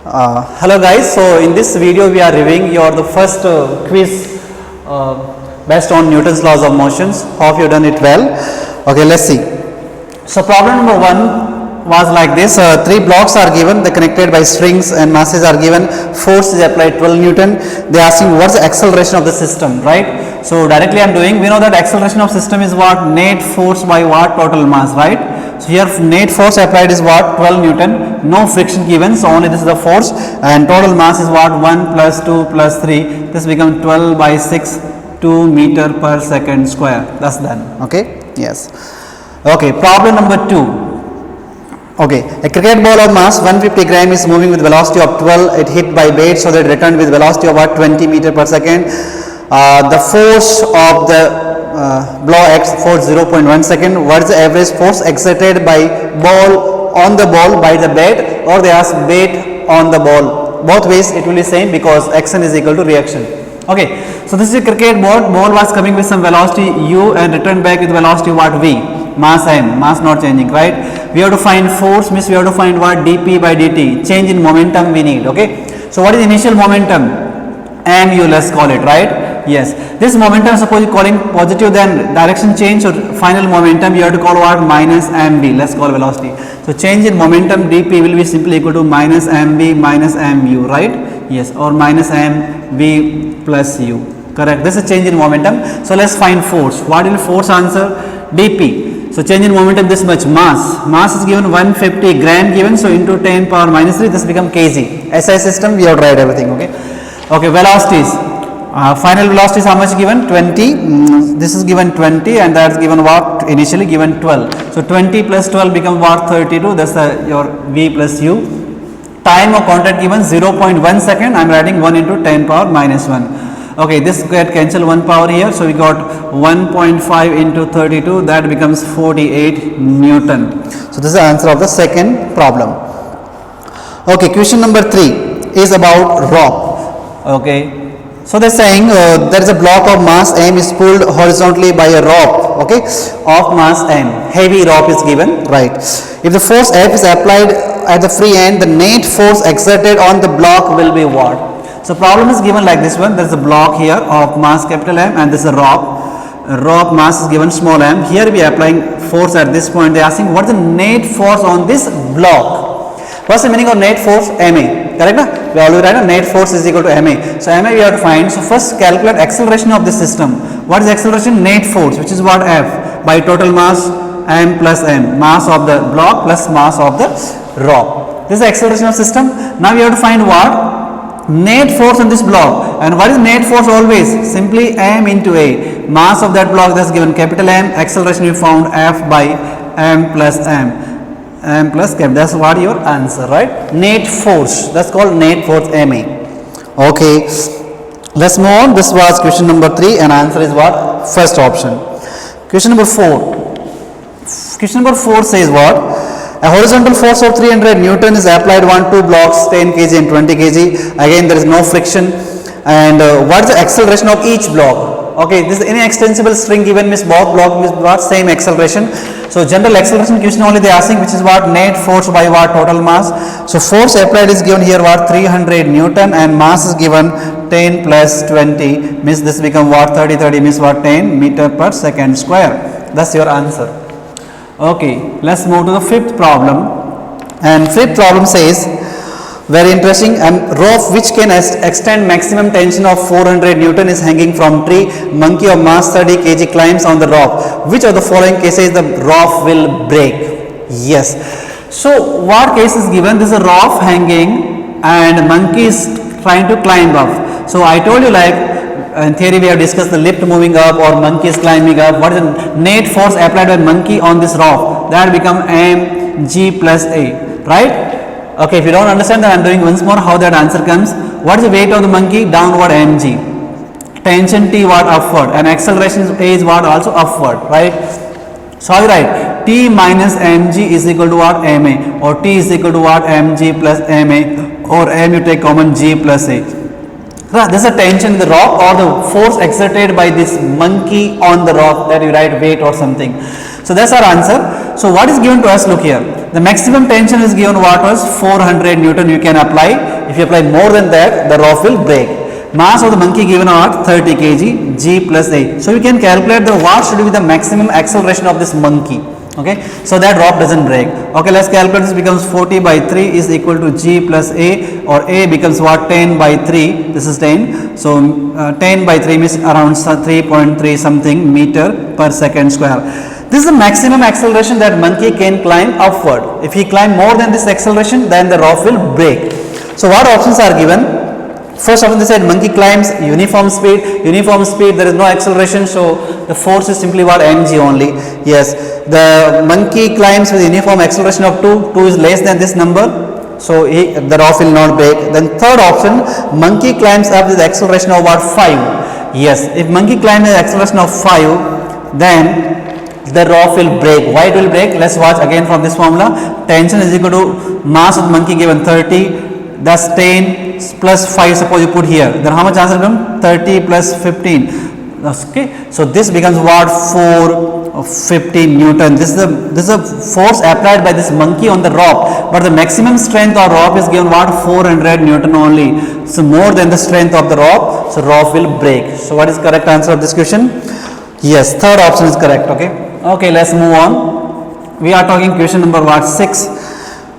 Hello guys, so in this video we are reviewing the first quiz based on Newton's laws of motions. Hope you done it well. Okay, let's see. So problem number 1 was like this. Three blocks are given, they connected by strings and masses are given. Force is applied 12 Newton. They are asking what's the acceleration of the system, right? So directly I am doing, we know that acceleration of system is what? Net force by what? Total mass, right? So here net force applied is what? 12 Newton. No friction given, so only this is the force, and total mass is what? 1 plus 2 plus 3. This becomes 12 by 6, 2 meter per second square. That's done. Okay. Yes. Okay. Problem number 2. Okay, a cricket ball of mass 150 gram is moving with velocity of 12. It hit by bait, so that it returned with velocity of what? 20 meter per second. The force of the blow X for 0.1 second. What is the average force exerted by ball on the ball by the bat, or they ask bait on the ball? Both ways it will be same because action is equal to reaction. Okay, so this is a cricket ball. Ball was coming with some velocity u and returned back with velocity what? V. Mass m. Mass not changing, right? We have to find force, means we have to find what? dp by dt. Change in momentum we need. Okay, so what is initial momentum? Mu, let's call it, right? Yes, this momentum, suppose you calling positive, then direction change, or final momentum you have to call what? Minus mv. Let's call velocity. So change in momentum dp will be simply equal to minus mv minus mu, right? Yes, or minus mv plus u. Correct. This is change in momentum. So let's find force. What will force answer? dp. So change in momentum this much. Mass is given 150 gram given, so into 10 power minus 3, this become kg. SI system we have to write everything. Okay. Okay, velocities. Final velocity is how much given? 20. This is given 20 and that's given what? Initially given 12. So 20 plus 12 become what? 32. That's your V plus U. Time of contact given 0.1 second. I am writing 1 into 10 power minus 1. Okay, this get cancel 1 power here. So we got 1.5 into 32. That becomes 48 Newton. So this is the answer of the second problem. Okay, question number 3 is about rope. Okay. So they are saying there is a block of mass m is pulled horizontally by a rope, okay, of mass m. Heavy rope is given, right? If the force F is applied at the free end, the net force exerted on the block will be what? So problem is given like this one. There is a block here of mass capital M and this is a rope. Rope mass is given small m. Here we are applying force at this point. They are asking what is the net force on this block. What's the meaning of net force? Ma. Correct? Na? We already write net force is equal to ma. So ma we have to find. So first calculate acceleration of the system. What is acceleration? Net force, which is what? F by total mass m plus m. Mass of the block plus mass of the rope. This is the acceleration of system. Now we have to find what? Net force on this block. And what is net force always? Simply m into a. Mass of that block that's given capital M. Acceleration we found F by m plus m. M plus cap, that's what your answer, right? Net force, that's called net force ma. Okay, let's move on. This was question number 3 and answer is what? First option. Question number 4. Question number 4 says what? A horizontal force of 300 Newton is applied on two blocks 10 kg and 20 kg. Again there is no friction. And what is the acceleration of each block? Okay, this is any extensible string given, means both block means what? Same acceleration. So general acceleration question only they are asking, which is what? Net force by what? Total mass. So force applied is given here what? 300 Newton and mass is given 10 plus 20, means this become what? 30 means what? 10 meter per second square. That's your answer. Okay, let's move to the fifth problem. And fifth problem says, very interesting, rope which can extend maximum tension of 400 Newton is hanging from tree. Monkey of mass 30 kg climbs on the rope. Which of the following cases the rope will break? Yes. So what case is given? This is a rope hanging and monkey is trying to climb up. So I told you, like in theory we have discussed the lift moving up or monkey is climbing up. What is the net force applied by monkey on this rope? That become mg plus a, right? Okay, if you don't understand, then I am doing once more how that answer comes. What is the weight of the monkey? Downward mg. Tension T what? Upward. And acceleration A is what? Also upward, right? So I write T minus mg is equal to what? ma. Or T is equal to what? mg plus ma. Or m you take common g plus a. This is a tension in the rock or the force exerted by this monkey on the rock, that you write weight or something. So that's our answer. So what is given to us? Look here. The maximum tension is given what was 400 Newton you can apply. If you apply more than that, the rope will break. Mass of the monkey given at 30 kg, g plus a. So we can calculate the what should be the maximum acceleration of this monkey. Okay, so that rope doesn't break. Okay, let's calculate. This becomes 40 by 3 is equal to g plus a, or a becomes what, 10 by 3. This is 10. So 10 by 3 means around 3.3 something meter per second square. This is the maximum acceleration that monkey can climb upward. If he climb more than this acceleration, then the rope will break. So what options are given? First option, they said monkey climbs uniform speed. Uniform speed, there is no acceleration, so the force is simply what, mg only. Yes, the monkey climbs with uniform acceleration of 2. 2 is less than this number, so the rope will not break. Then third option, monkey climbs up with acceleration of what, 5. Yes, if monkey climbs with acceleration of 5, then the rope will break. Why it will break? Let's watch again from this formula. Tension is equal to mass of the monkey given 30. That's 10 plus 5, suppose you put here, then how much answer become? 30 plus 15. Okay, so this becomes what, 415 Newton. This is a force applied by this monkey on the rope, but the maximum strength of rope is given what, 400 Newton only. So more than the strength of the rope, so rope will break. So what is correct answer of this question? Yes, third option is correct. Okay, let's move on. We are talking question number what, 6.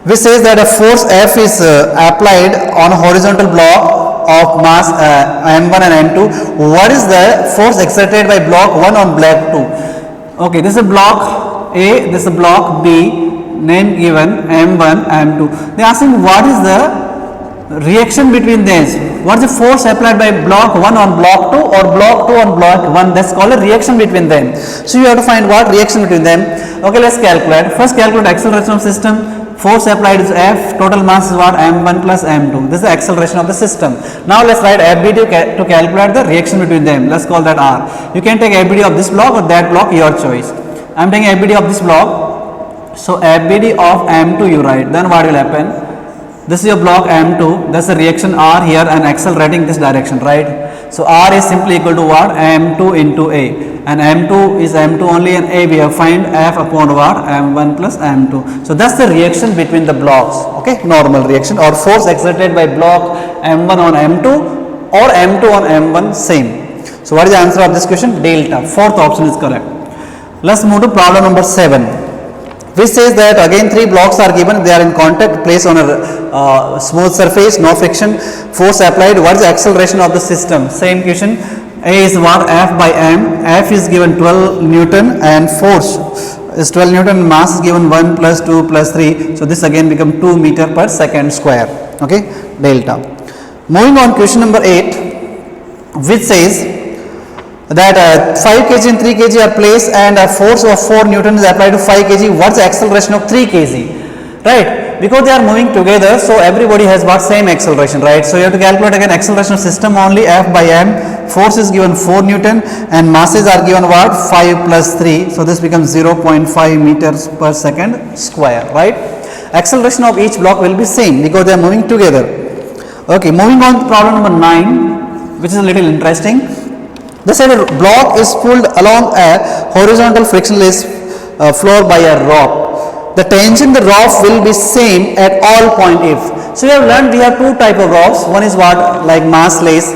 Which says that a force F is applied on a horizontal block of mass m1 and m2. What is the force exerted by block 1 on block 2? Okay, this is a block A, this is a block B, name given m1, m2. They are asking what is the reaction between these. What is the force applied by block 1 on block 2 or block 2 on block 1? That's called a reaction between them. So you have to find what reaction between them. Okay, let's calculate. First calculate acceleration of system. Force applied is F, total mass is what, m1 plus m2. This is the acceleration of the system. Now let's write FBD to calculate the reaction between them. Let's call that R. You can take FBD of this block or that block, your choice. I am taking FBD of this block. So FBD of m2 you write. Then what will happen? This is your block m2. That's the reaction R here and accelerating this direction, right? So R is simply equal to what? m2 into A. And m2 is m2 only, and A we have find F upon what, m1 plus m2. So that's the reaction between the blocks. Okay, normal reaction or force exerted by block m1 on m2 or m2 on m1, same. So what is the answer of this question? Delta. Fourth option is correct. Let's move to problem number 7, which says that again 3 blocks are given. They are in contact, placed on a smooth surface, no friction, force applied. What is the acceleration of the system? Same question. A is what, F by m. F is given 12 Newton and force is 12 Newton. Mass is given 1 plus 2 plus 3. So this again become 2 meter per second square. Okay, delta. Moving on, question number 8, which says that 5 kg and 3 kg are placed and a force of 4 Newton is applied to 5 kg. What's the acceleration of 3 kg? Right, because they are moving together, so everybody has what, same acceleration, right? So you have to calculate again acceleration of system only. F by m. Force is given 4 Newton and masses are given what, 5 plus 3. So this becomes 0.5 meters per second square, right? Acceleration of each block will be same because they are moving together. Okay, moving on to problem number 9, which is a little interesting. The said a block is pulled along a horizontal frictionless floor by a rope. The tension the rope will be same at all point if. So we have learned we have 2 type of ropes. One is what, like massless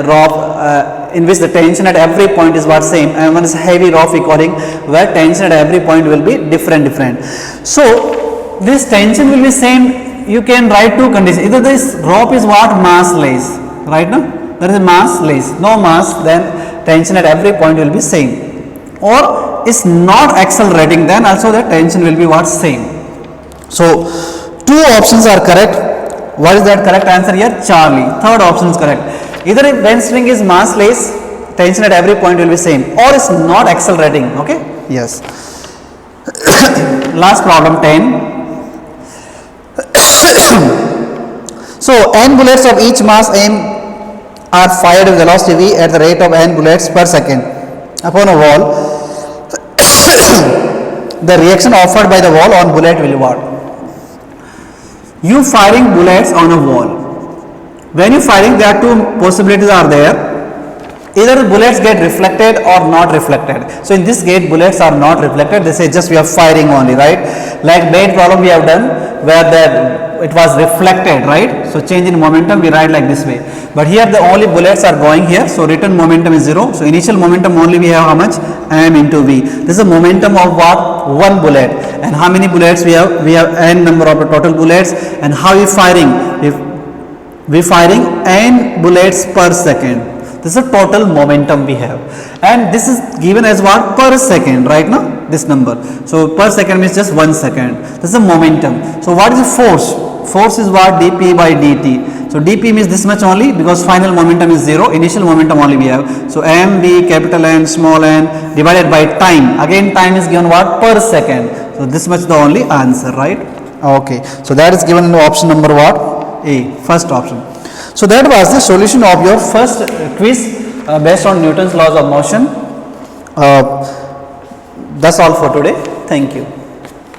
rope in which the tension at every point is what, same, and one is heavy rope we calling where tension at every point will be different. So this tension will be same. You can write 2 conditions. Either this rope is what, massless, right? No, there is a massless, no mass, then tension at every point will be same, or is not accelerating, then also the tension will be what, same. So 2 options are correct. What is that correct answer here? Charlie. Third option is correct. Either if bend string is massless, tension at every point will be same, or is not accelerating. Okay, yes. Last problem 10. So n bullets of each mass m are fired with velocity v at the rate of n bullets per second upon a wall. The reaction offered by the wall on bullet will be what? You firing bullets on a wall. When you firing, there are 2 possibilities are there. Either the bullets get reflected or not reflected. So in this case, bullets are not reflected. They say just we are firing only, right? Like main problem we have done where the it was reflected, right? So change in momentum we write like this way. But here the only bullets are going here, so return momentum is 0. So initial momentum only we have how much? M into V. This is the momentum of what? One bullet. And how many bullets we have? We have n number of the total bullets. And how we firing? If we firing n bullets per second. This is the total momentum we have, and this is given as what? Per second, right now, this number. So per second means just 1 second. This is the momentum. So what is the force? Force is what? Dp by dt. So dp means this much only, because final momentum is 0, initial momentum only we have. So mv, capital N, small n, divided by time. Again time is given what? Per second. So this much the only answer, right? Okay, so that is given in the option number what? A, first option. So that was the solution of your first quiz based on Newton's laws of motion. That's all for today. Thank you.